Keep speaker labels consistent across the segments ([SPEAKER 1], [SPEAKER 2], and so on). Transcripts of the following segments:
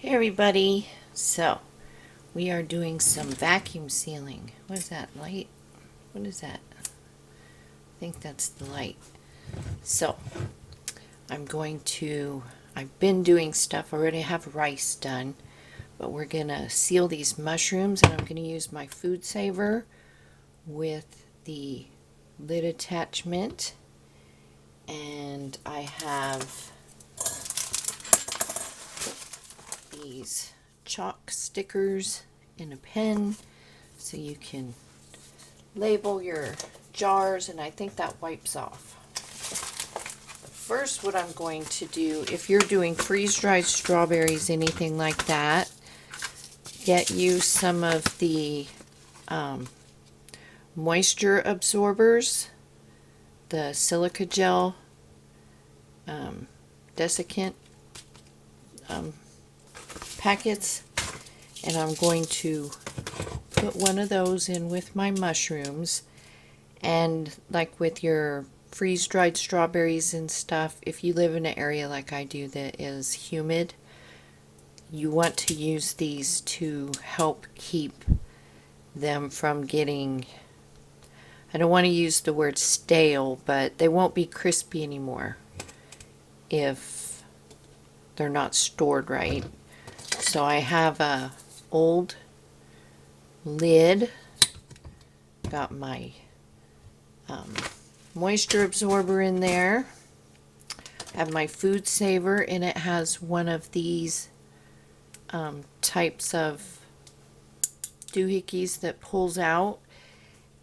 [SPEAKER 1] Hey everybody, so we are doing some vacuum sealing. What is that, light? What is that? I think that's the light. So I've been doing stuff, I already have rice done, but we're gonna seal these mushrooms, and I'm gonna use my food saver with the lid attachment, and I have these chalk stickers and a pen so you can label your jars, and I think that wipes off. But first, what I'm going to do, if you're doing freeze-dried strawberries, anything like that, get you some of the moisture absorbers, the silica gel desiccant packets, and I'm going to put one of those in with my mushrooms. And like with your freeze-dried strawberries and stuff, if you live in an area like I do that is humid, you want to use these to help keep them from getting, I don't want to use the word stale, but they won't be crispy anymore if they're not stored right. So I have a old lid, got my moisture absorber in there, I have my food saver, and it has one of these types of doohickeys that pulls out,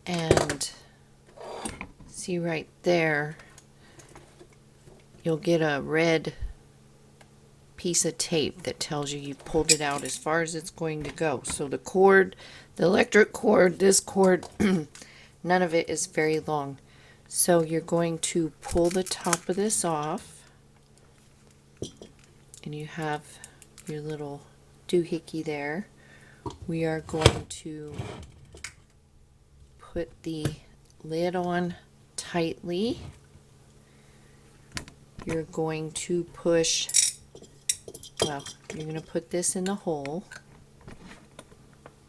[SPEAKER 1] and see right there, you'll get a red piece of tape that tells you you pulled it out as far as it's going to go. So the cord, the electric cord, this cord, none of it is very long. So you're going to pull the top of this off, and you have your little doohickey there. We are going to put the lid on tightly. You're going to push, well, you're going to put this in the hole.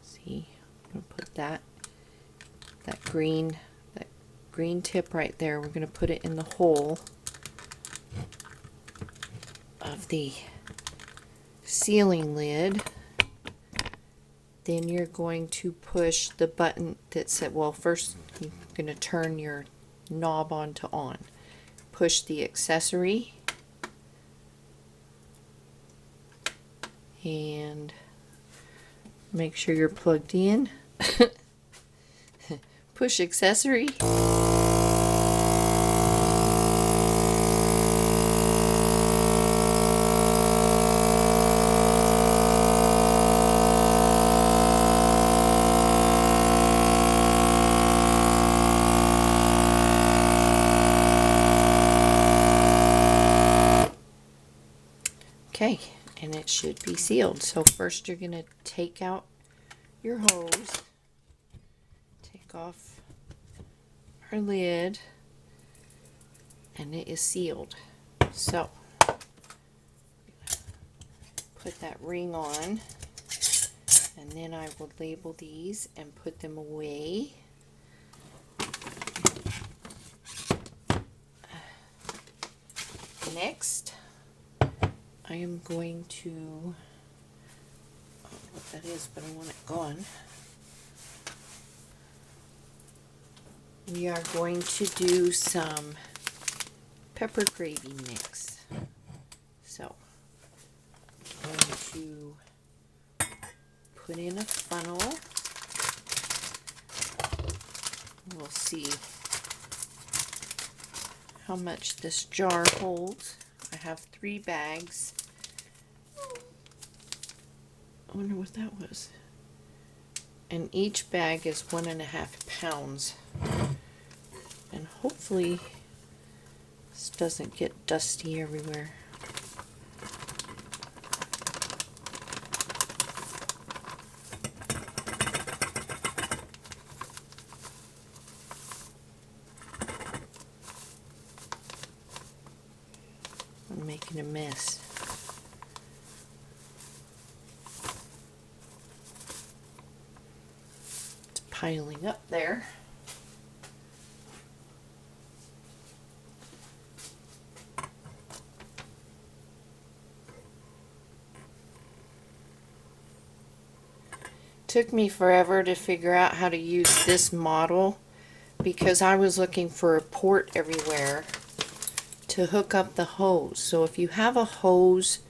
[SPEAKER 1] See, I'm going to put that green tip right there. We're going to put it in the hole of the sealing lid. Then you're going to push the button that said, well, first you're going to turn your knob on to on. Push the accessory, and make sure you're plugged in. Push accessory. Okay, and it should be sealed. So first you're going to take out your hose, take off our lid, and it is sealed. So put that ring on, and then I will label these and put them away. Next, I am going to, I don't know what that is, but I want it gone. We are going to do some pepper gravy mix. So, I'm going to put in a funnel. We'll see how much this jar holds. I have 3 bags. I wonder what that was. And each bag is 1.5 pounds. And hopefully this doesn't get dusty everywhere. I'm making a mess. piling up there. Took me forever to figure out how to use this model because I was looking for a port everywhere to hook up the hose. So if you have a hose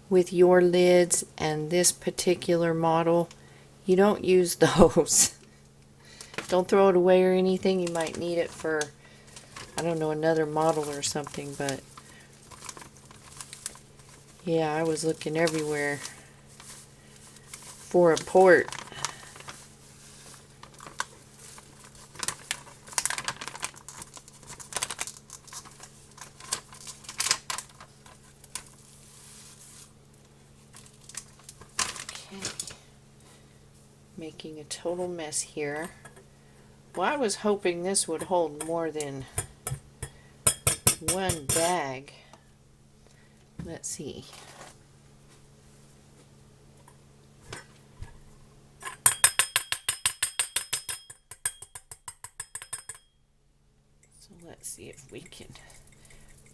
[SPEAKER 1] with your lids and this particular model, you don't use the hose. Don't throw it away or anything. You might need it for, I don't know, another model or something, but yeah, I was looking everywhere for a port. Making a total mess here. Well, I was hoping this would hold more than one bag. Let's see. So let's see if we can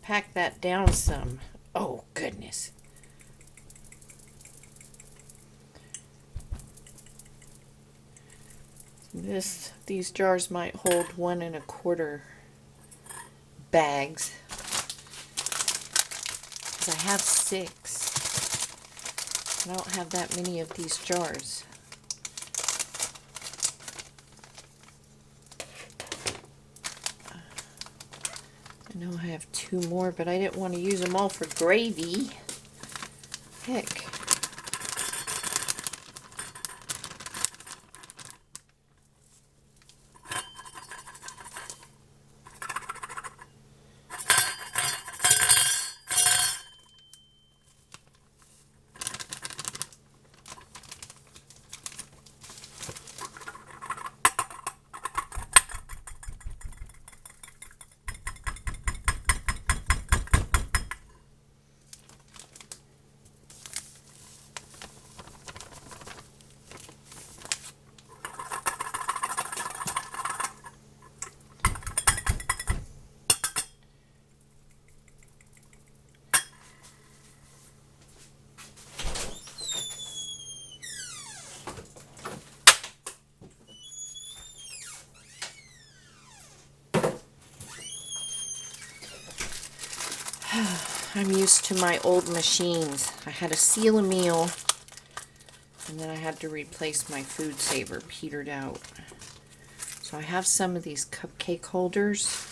[SPEAKER 1] pack that down some. Oh, goodness. These jars might hold 1 1/4 bags. 'Cause I have 6. I don't have that many of these jars. I know I have 2 more, but I didn't want to use them all for gravy. Heck. I'm used to my old machines. I had a seal a meal, and then I had to replace my food saver, petered out. So I have some of these cupcake holders.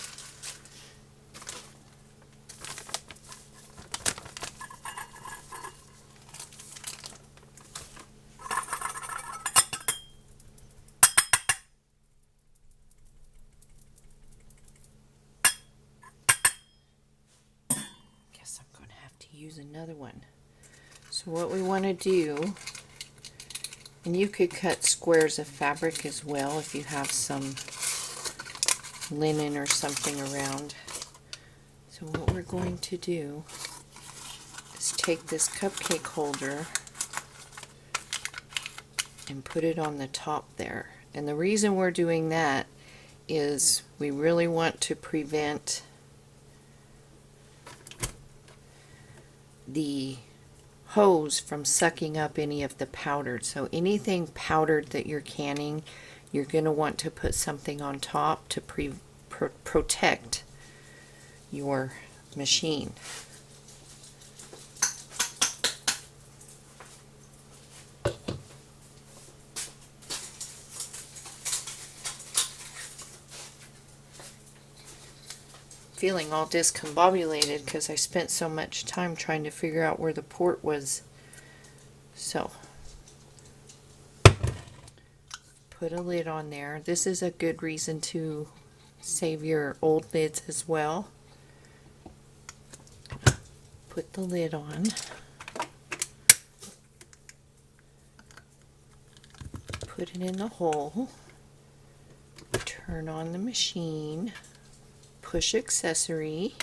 [SPEAKER 1] Use another one. So what we want to do, and you could cut squares of fabric as well if you have some linen or something around. So what we're going to do is take this cupcake holder and put it on the top there. And the reason we're doing that is we really want to prevent the hose from sucking up any of the powdered. So anything powdered that you're canning, you're going to want to put something on top to protect your machine. Feeling all discombobulated because I spent so much time trying to figure out where the port was. So, put a lid on there. This is a good reason to save your old lids as well. Put the lid on. Put it in the hole. Turn on the machine. Push accessory.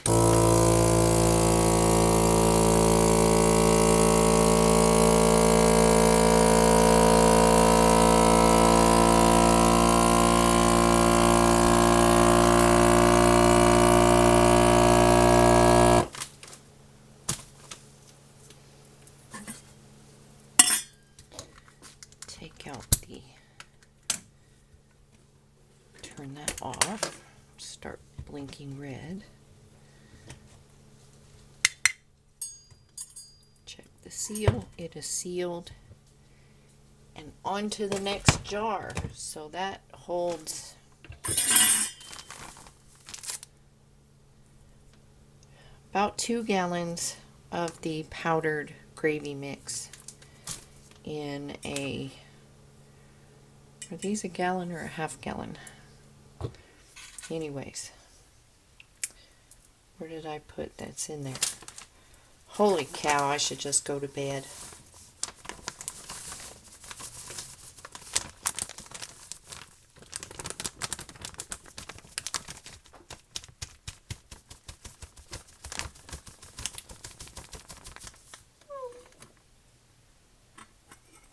[SPEAKER 1] take out the, turn that off, start blinking red. Check the seal, it is sealed. And on to the next jar. So that holds about 2 gallons of the powdered gravy mix in a, are these a gallon or a half gallon? Anyways, where did I put that's in there? Holy cow, I should just go to bed.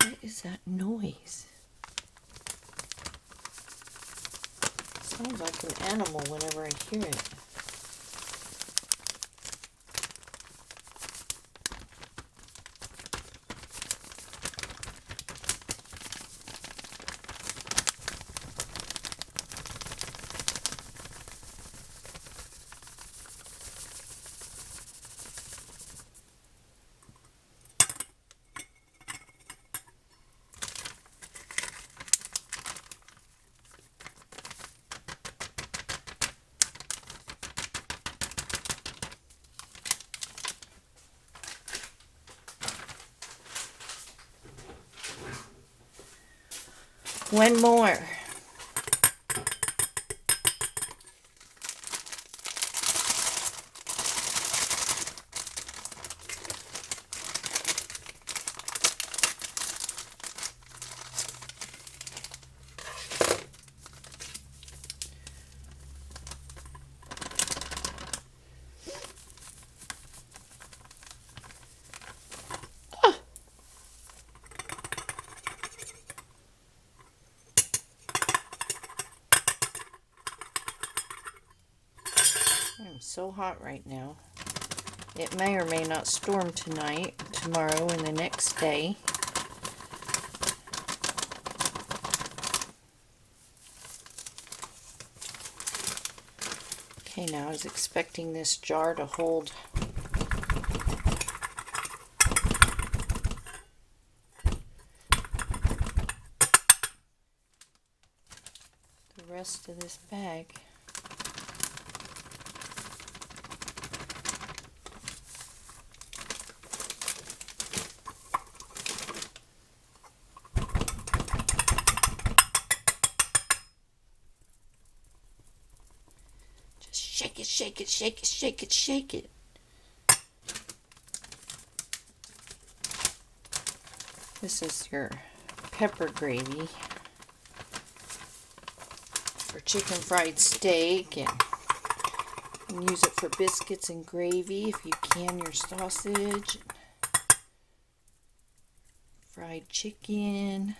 [SPEAKER 1] What is that noise? Sounds like an animal whenever I hear it. One more. I'm so hot right now. It may or may not storm tonight, tomorrow, and the next day. Okay, now I was expecting this jar to hold the rest of this bag. Shake it, shake it, shake it, shake it, shake it. This is your pepper gravy for chicken fried steak, and you can use it for biscuits and gravy if you can your sausage. Fried chicken.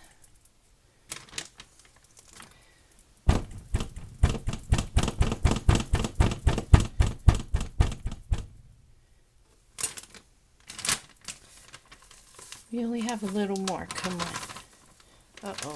[SPEAKER 1] We only have a little more. Come on. Uh-oh.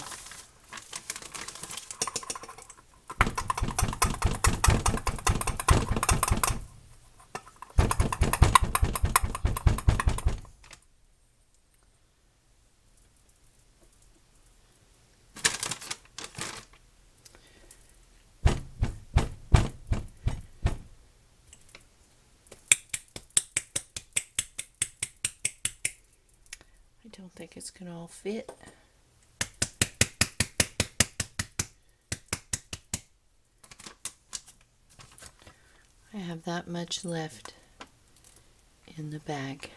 [SPEAKER 1] I don't think it's gonna all fit. I have that much left in the bag.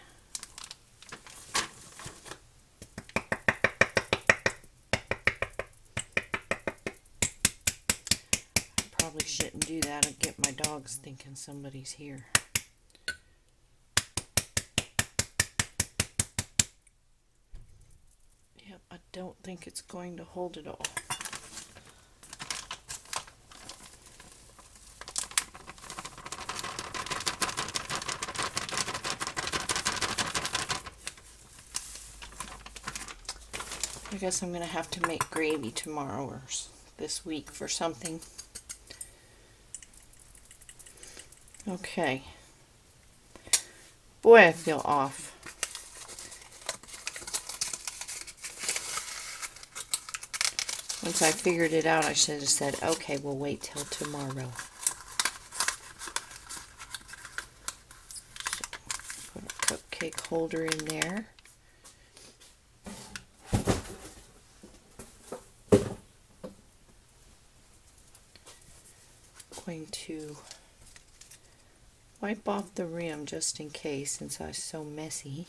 [SPEAKER 1] I probably shouldn't do that and get my dogs thinking somebody's here. I don't think it's going to hold it all. I guess I'm going to have to make gravy tomorrow or this week for something. Okay. Boy, I feel off. Once I figured it out, I should have said, okay, we'll wait till tomorrow. So, put a cupcake holder in there. Going to wipe off the rim just in case, since I was so messy.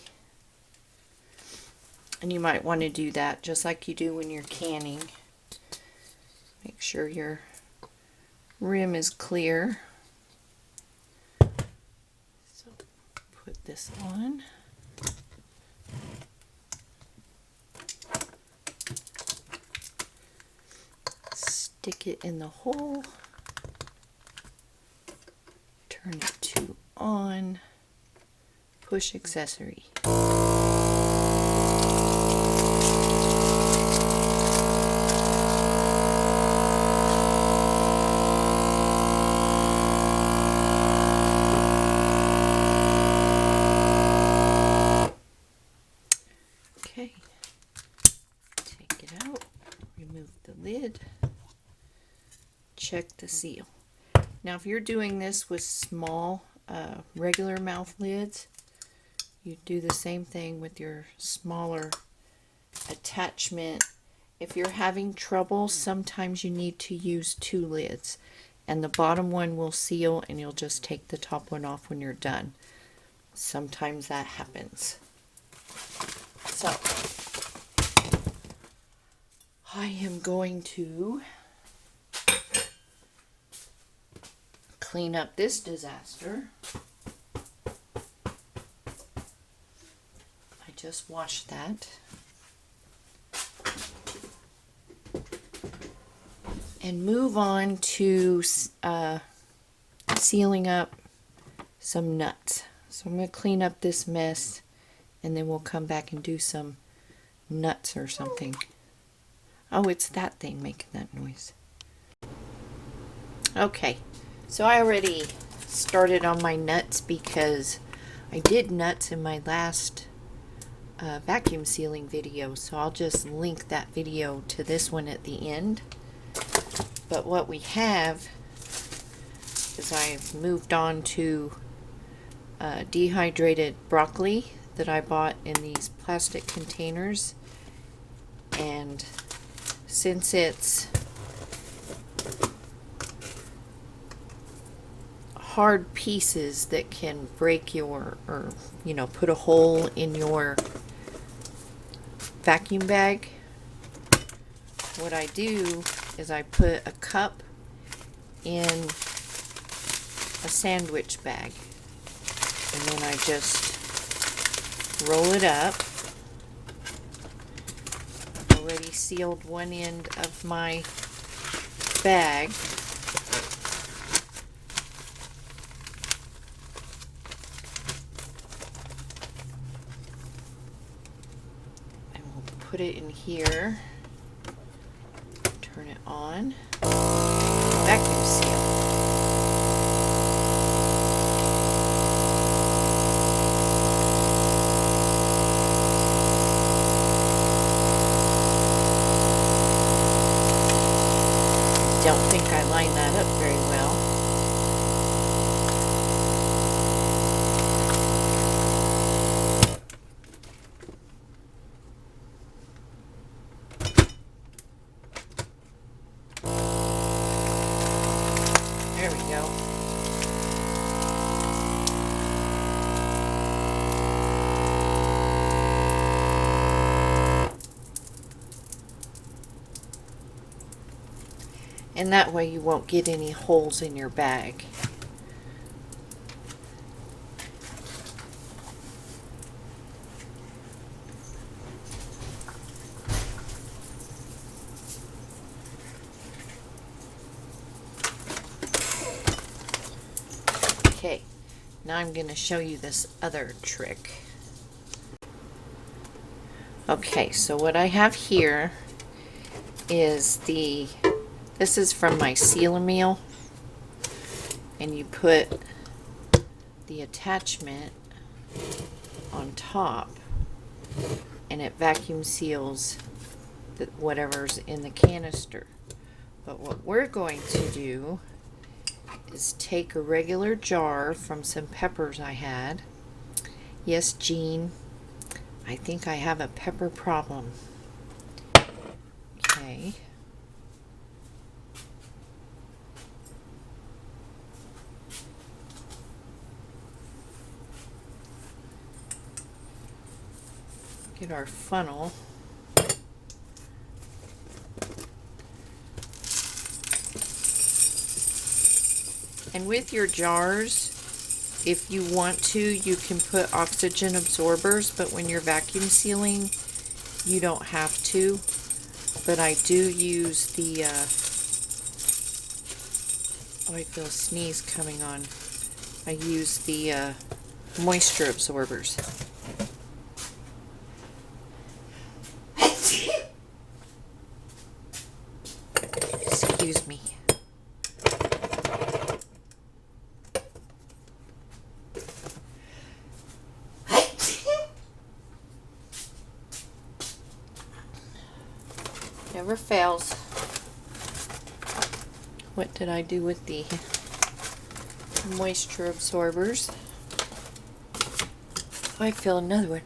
[SPEAKER 1] And you might want to do that just like you do when you're canning. Make sure your rim is clear. So put this on. Stick it in the hole. Turn it to on. Push accessory. Okay, take it out, remove the lid, check the seal. Now if you're doing this with small regular mouth lids, you do the same thing with your smaller attachment. If you're having trouble, sometimes you need to use 2 lids, and the bottom one will seal and you'll just take the top one off when you're done. Sometimes that happens. So I am going to clean up this disaster. I just washed that. And move on to sealing up some nuts. So I'm going to clean up this mess, and then we'll come back and do some nuts or something. Oh, it's that thing making that noise. Okay, so I already started on my nuts because I did nuts in my last vacuum sealing video, so I'll just link that video to this one at the end. But what we have is I've moved on to dehydrated broccoli that I bought in these plastic containers, and since it's hard pieces that can break your, or put a hole in your vacuum bag, what I do is I put a cup in a sandwich bag, and then I just roll it up. Already sealed one end of my bag. And we'll put it in here. Turn it on. Vacuum seal. Don't think I lined that up very well. There we go. And that way you won't get any holes in your bag. Okay, now I'm going to show you this other trick. Okay, so what I have here is this is from my seal meal, and you put the attachment on top and it vacuum seals whatever's in the canister. But what we're going to do is take a regular jar from some peppers I had. Yes, Jean, I think I have a pepper problem. Okay. Get our funnel. And with your jars, if you want to, you can put oxygen absorbers, but when you're vacuum sealing, you don't have to. But I do use the, oh, I feel a sneeze coming on. I use the moisture absorbers. Excuse me. Never fails. What did I do with the moisture absorbers? Oh, I feel another one.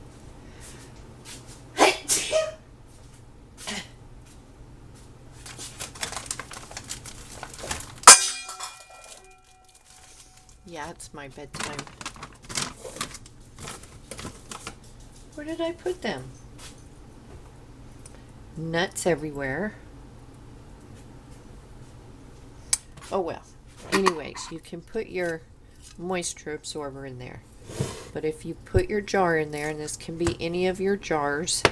[SPEAKER 1] Yeah, it's my bedtime. Where did I put them? Nuts everywhere. Oh well. Anyways, you can put your moisture absorber in there. But if you put your jar in there, and this can be any of your jars,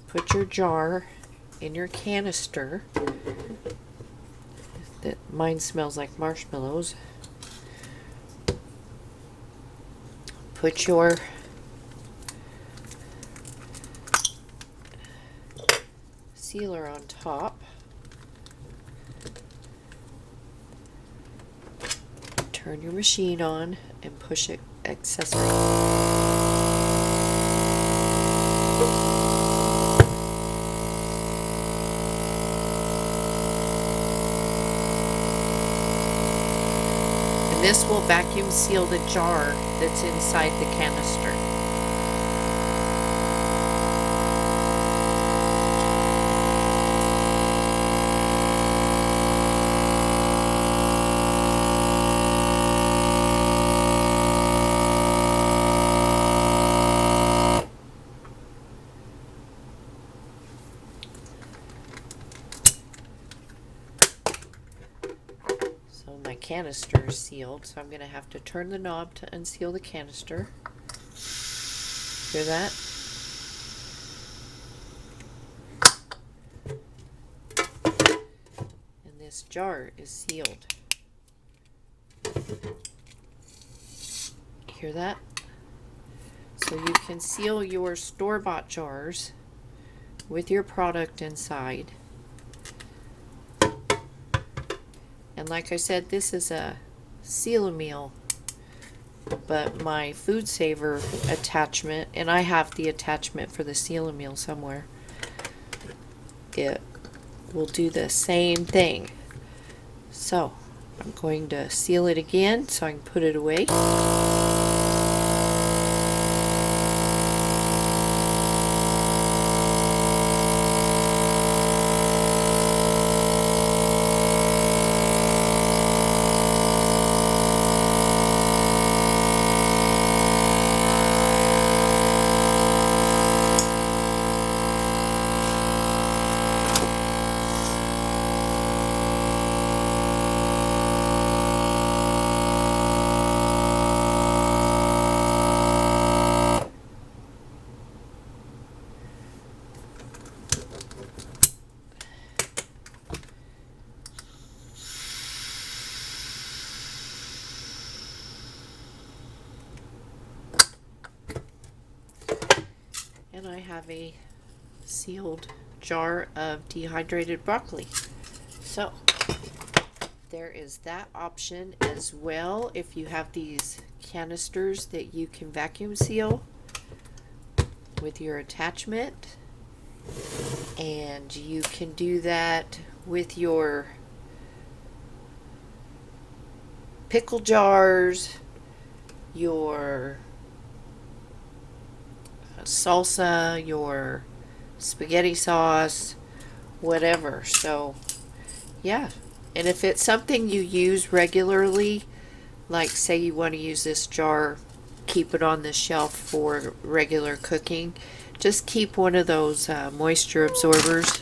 [SPEAKER 1] put your jar in your canister. That mine smells like marshmallows. Put your sealer on top. Turn your machine on and push it accessory. And this will vacuum seal the jar that's inside the canister. My canister is sealed, so I'm going to have to turn the knob to unseal the canister. Hear that? And this jar is sealed. Hear that? So you can seal your store-bought jars with your product inside. And like I said, this is a seal meal, but my food saver attachment, and I have the attachment for the seal meal somewhere, it will do the same thing. So I'm going to seal it again so I can put it away. And I have a sealed jar of dehydrated broccoli. So there is that option as well. If you have these canisters that you can vacuum seal with your attachment, and you can do that with your pickle jars, your salsa, your spaghetti sauce, whatever. So yeah, and if it's something you use regularly, like say you want to use this jar, keep it on the shelf for regular cooking, just keep one of those moisture absorbers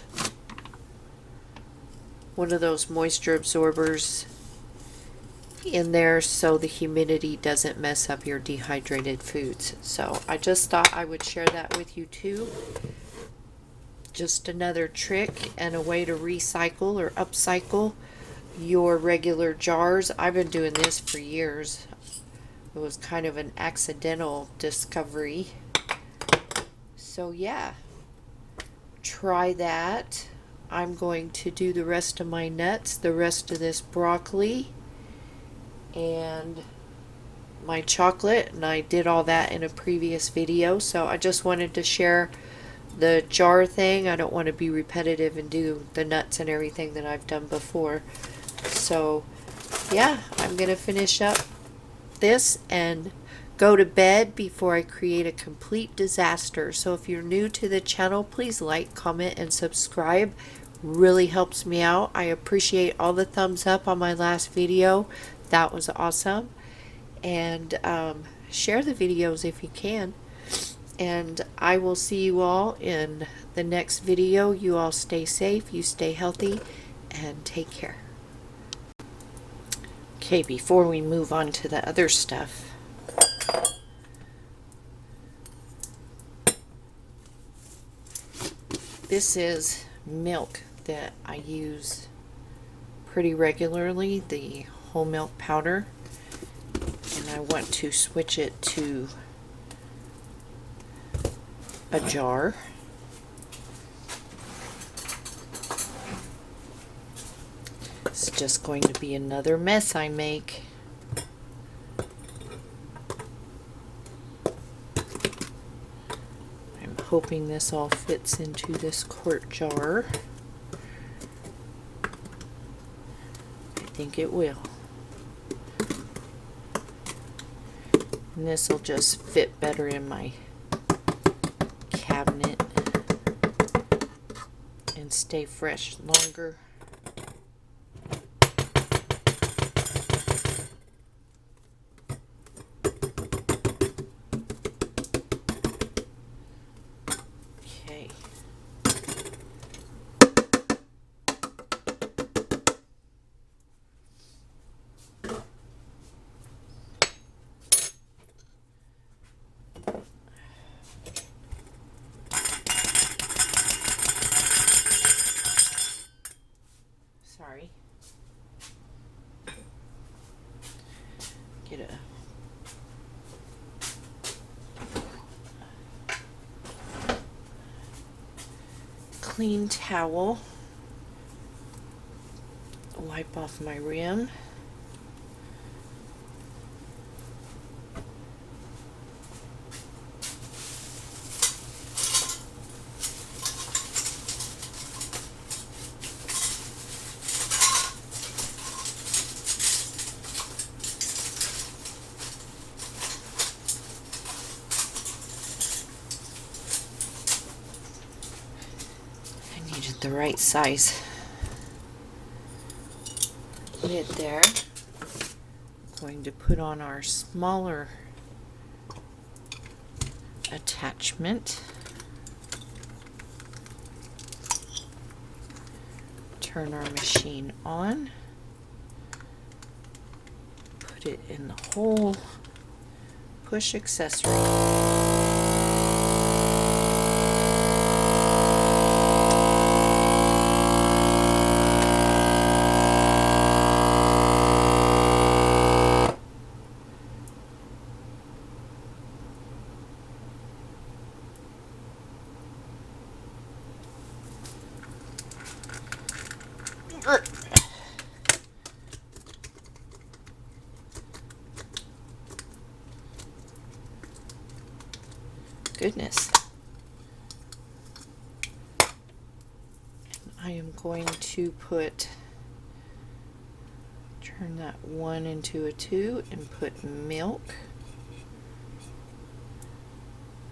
[SPEAKER 1] in there so the humidity doesn't mess up your dehydrated foods. So I just thought I would share that with you too. Just another trick and a way to recycle or upcycle your regular jars. I've been doing this for years. It was kind of an accidental discovery. So yeah, try that. I'm going to do the rest of my nuts, the rest of this broccoli, and my chocolate, and I did all that in a previous video. So I just wanted to share the jar thing. I don't want to be repetitive and do the nuts and everything that I've done before. So yeah, I'm gonna finish up this and go to bed before I create a complete disaster. So if you're new to the channel, please like, comment, and subscribe. Really helps me out. I appreciate all the thumbs up on my last video. That was awesome. And share the videos if you can. And I will see you all in the next video. You all stay safe, you stay healthy, and take care. Okay, before we move on to the other stuff, this is milk that I use pretty regularly, the whole milk powder, and I want to switch it to a jar. It's just going to be another mess I make. I'm hoping this all fits into this quart jar. I think it will. And this will just fit better in my cabinet and stay fresh longer. Okay. Sorry. Get a clean towel. Wipe off my rim. The right size lid there. Going to put on our smaller attachment. Turn our machine on. Put it in the hole. Push accessory. Goodness. I am going to turn that 1 into a 2 and put milk.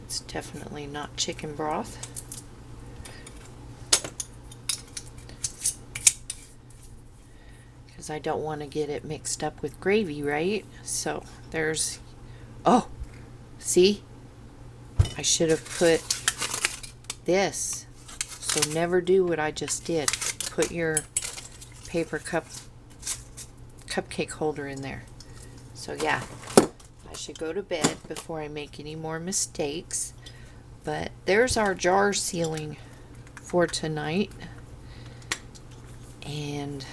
[SPEAKER 1] It's definitely not chicken broth. Because I don't want to get it mixed up with gravy, right? So there's, oh, see? I should have put this. So never do what I just did. Put your paper cupcake holder in there. So yeah, I should go to bed before I make any more mistakes. But there's our jar sealing for tonight. And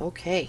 [SPEAKER 1] okay,